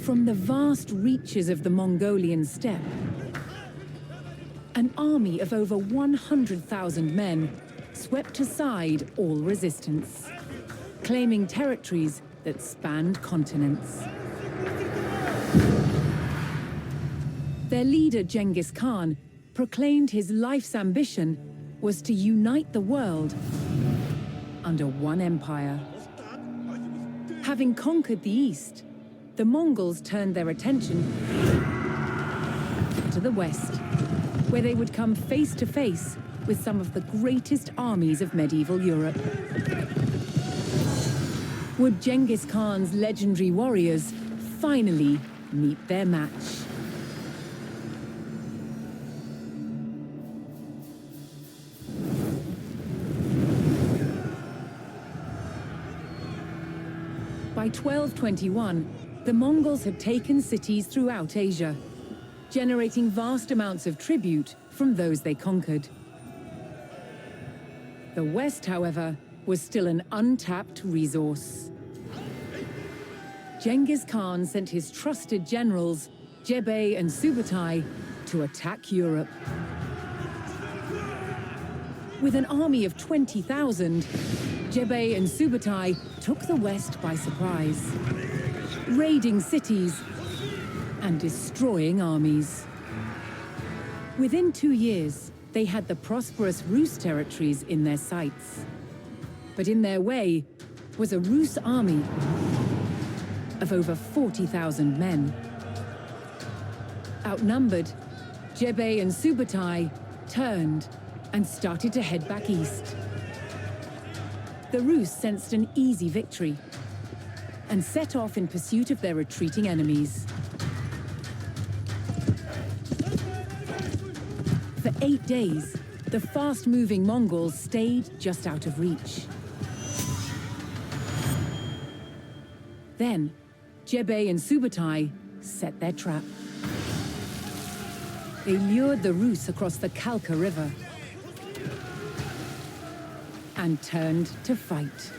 From the vast reaches of the Mongolian steppe, an army of over 100,000 men swept aside all resistance, claiming territories that spanned continents. Their leader, Genghis Khan, proclaimed his life's ambition was to unite the world under one empire. Having conquered the East, the Mongols turned their attention to the West, where they would come face to face with some of the greatest armies of medieval Europe. Would Genghis Khan's legendary warriors finally meet their match? By 1221, the Mongols had taken cities throughout Asia, generating vast amounts of tribute from those they conquered. The West, however, was still an untapped resource. Genghis Khan sent his trusted generals, Jebei and Subutai, to attack Europe. With an army of 20,000, Jebei and Subutai took the West by surprise, raiding cities and destroying armies. Within 2 years, they had the prosperous Rus territories in their sights. But in their way was a Rus army of over 40,000 men. Outnumbered, Jebei and Subutai turned and started to head back east. The Rus sensed an easy victory and set off in pursuit of their retreating enemies. For 8 days, the fast-moving Mongols stayed just out of reach. Then, Jebei and Subutai set their trap. They lured the Rus across the Kalka River and turned to fight.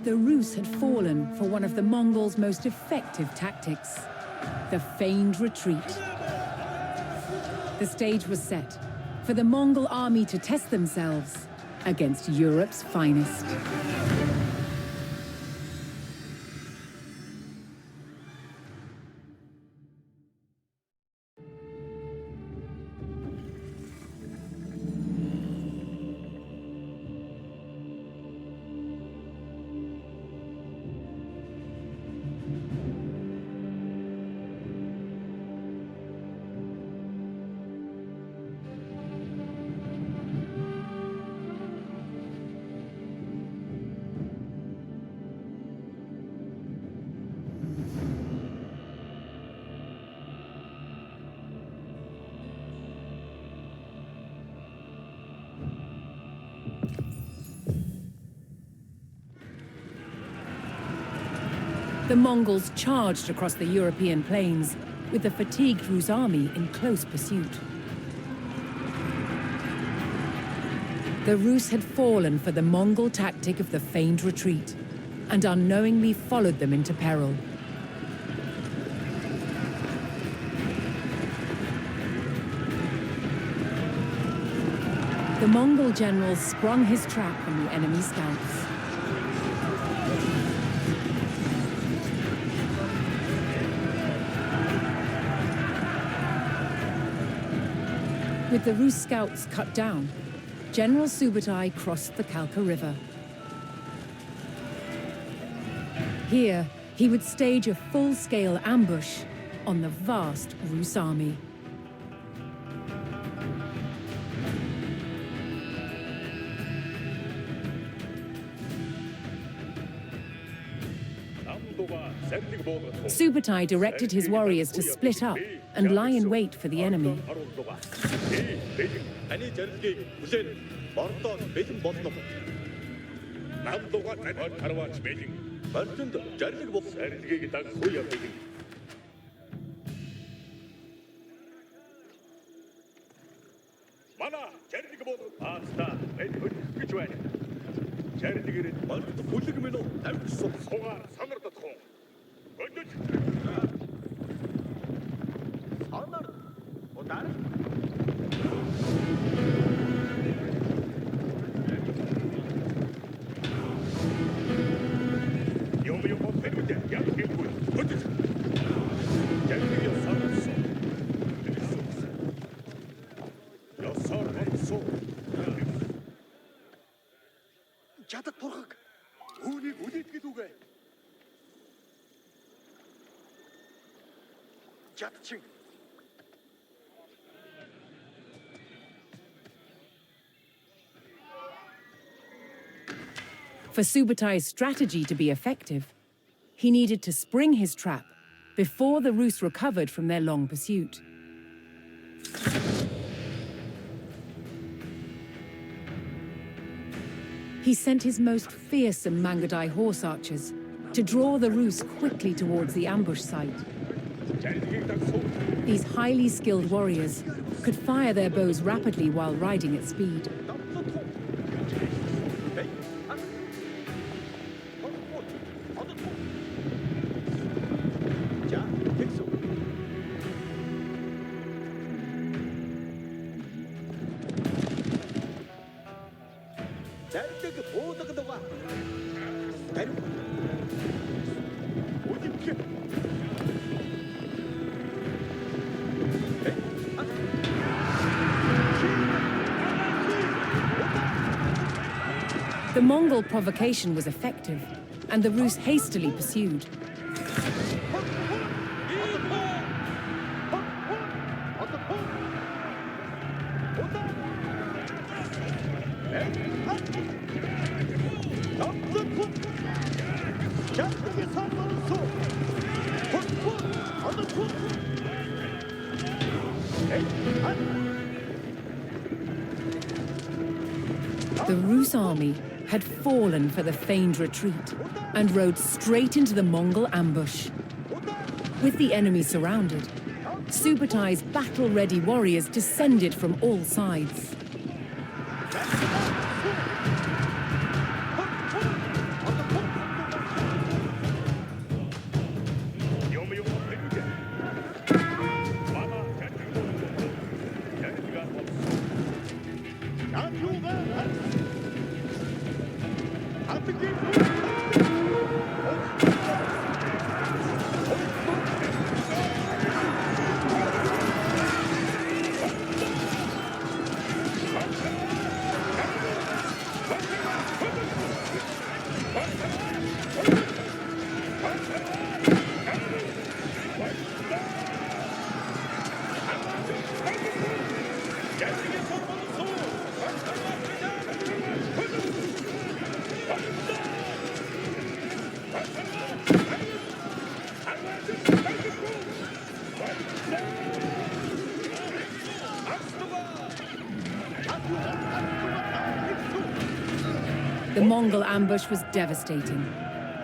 The Rus had fallen for one of the Mongols' most effective tactics, the feigned retreat. The stage was set for the Mongol army to test themselves against Europe's finest. The Mongols charged across the European plains, with the fatigued Rus army in close pursuit. The Rus had fallen for the Mongol tactic of the feigned retreat, and unknowingly followed them into peril. The Mongol general sprung his trap on the enemy scouts. With the Rus scouts cut down, General Subutai crossed the Kalka River. Here, he would stage a full-scale ambush on the vast Rus army. Subutai directed his warriors to split up and lie in wait for the enemy. чадах турхаг үүнийг үлээдгээд үгэ. Чадчин. For Subatai's strategy to be effective, he needed to spring his trap before the Rus recovered from their long pursuit. He sent his most fearsome Mangudai horse archers to draw the Rus quickly towards the ambush site. These highly skilled warriors could fire their bows rapidly while riding at speed. The Mongol provocation was effective, and the Rus hastily pursued. The Rus army had fallen for the feigned retreat and rode straight into the Mongol ambush. With the enemy surrounded, Subatai's battle-ready warriors descended from all sides. The Mongol ambush was devastating,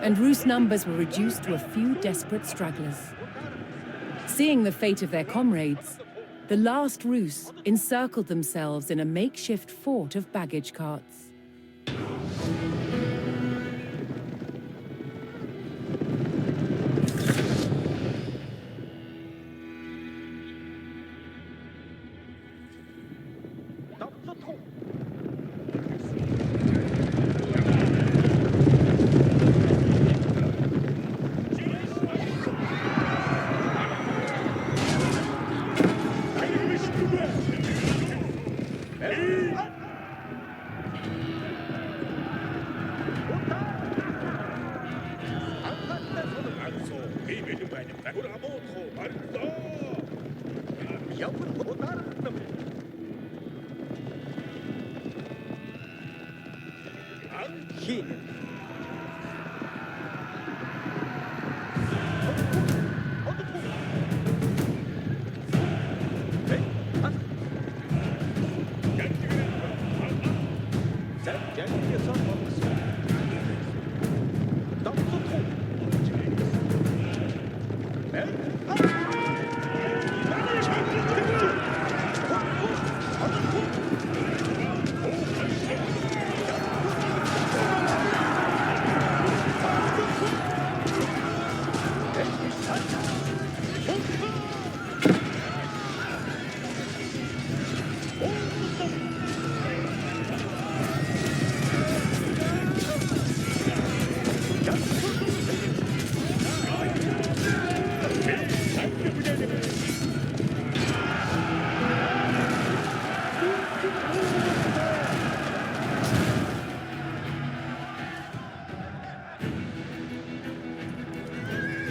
and Rus numbers were reduced to a few desperate stragglers. Seeing the fate of their comrades, the last Rus encircled themselves in a makeshift fort of baggage carts.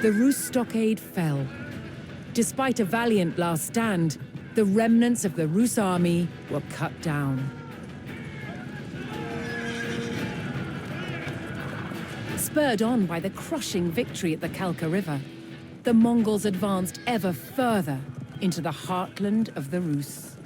The Rus stockade fell. Despite a valiant last stand, the remnants of the Rus army were cut down. Spurred on by the crushing victory at the Kalka River, the Mongols advanced ever further into the heartland of the Rus.